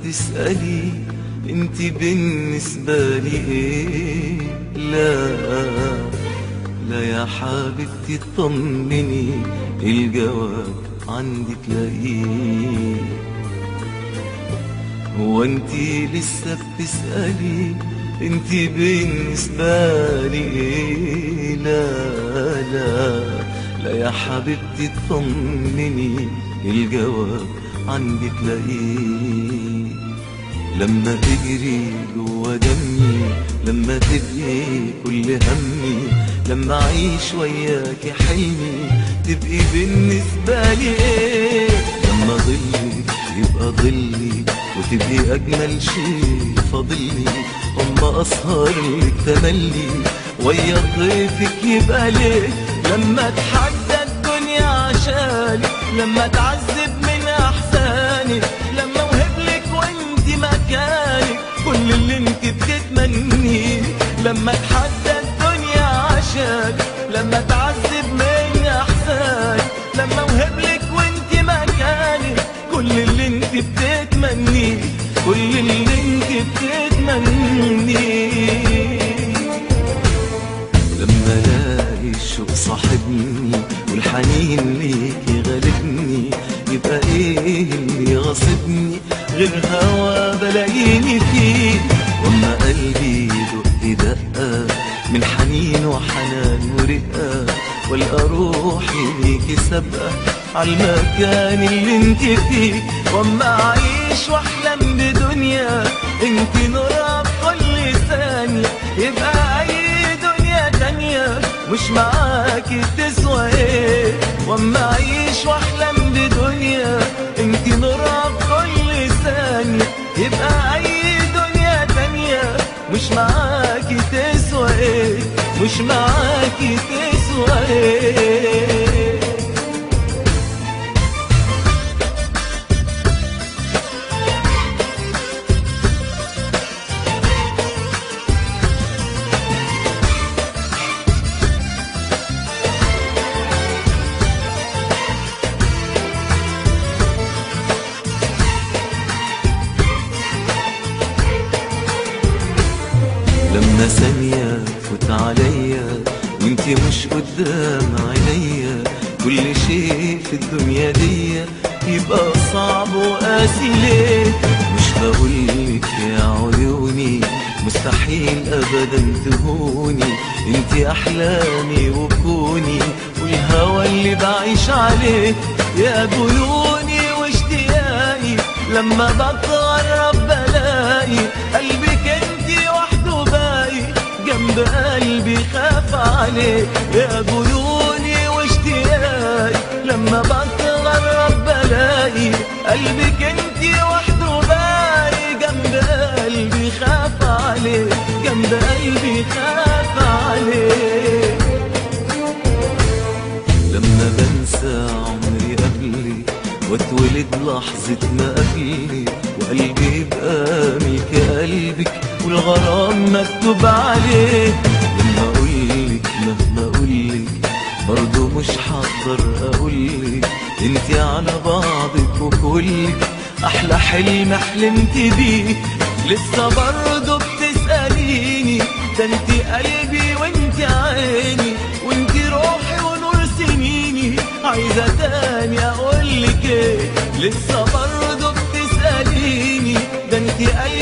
بتسألي انت بالنسبة لي ايه؟ لا لا يا حبيبتي اطمني، الجواب عندك لاقيه. هو انت لسه بتسألي انت بالنسبة لي ايه؟ لا لا لا يا حبيبتي اطمني، الجواب عندك لاقيه. لما تجري جوا دمي، لما تبقي كل همي، لما اعيش وياكي حلمي، تبقي بالنسبة لي ايه؟ لما ظلك يبقى ظلي، وتبقي اجمل شيء فاضلي، اما اسهر لك تملي، ويا ضيفك يبقى ليه؟ لما اتحدى الدنيا عشاني، لما اتعذب من احزاني، لما اوهبلك وانت مكاني كل اللي انت بتتمنيه. لما اتحدى الدنيا عشاني، لما اتعذب من احزاني، لما اوهبلك وانت مكاني كل اللي انت بتتمنيه، كل اللي انت بتتمنيه. لما الاقي الشوق صاحبني والحنين ليكي غالبني، يبقى ايه اللي غاصبني غير هوا بلاقيني فيه؟ واما قلبي يدق دقة من حنين وحنان ورقة، والقى روحي ليكي سابقة عالمكان اللي انت فيه. واما اعيش واحلم بدنيا انت نورها بكل ثانية، يبقى اي دنيا تانية مش معاكي تسوى ايه؟ واما اعيش واحلم بدنيا انت نورها بكل ثانية، يبقى اي دنيا تانية مش معاكي تسوى ايه؟ مش معاكي تسوى ايه؟ لما ثانية تفوت عليا وانتي مش قدام عينيا، كل شيء في الدنيا دي يبقى صعب وقاسي ليه؟ مش بقولك يا عيوني مستحيل ابدا تهوني، انتي احلامي وكوني والهوى اللي بعيش عليه. يا جنوني واشتياقي لما بتغرب بلاقي قلبك انتي وحده باقي جنب قلبي خاف عليه. يا جنوني واشتياقي لما بتغرب بلاقي قلبك انتي وحده باقي جنب قلبي خاف عليه، جنب قلبي خاف عليه. لما بنسى عمري قبلي واتولد لحظة ما قبلي، وقلبي يبقى ملك قلبك والغرام مكتوب عليه. لما اقولك مهما اقولك برضو مش هقدر اقولك، انتي على بعضك وكلك احلى حلم حلمت بيه. لسه برضو بتسأليني، ده انتي قلبي وانتي عيني وانتي روحي ونور سنيني، عايزة تاني اقولك ايه؟ لسه برضو بتسأليني، ده انتي قلبي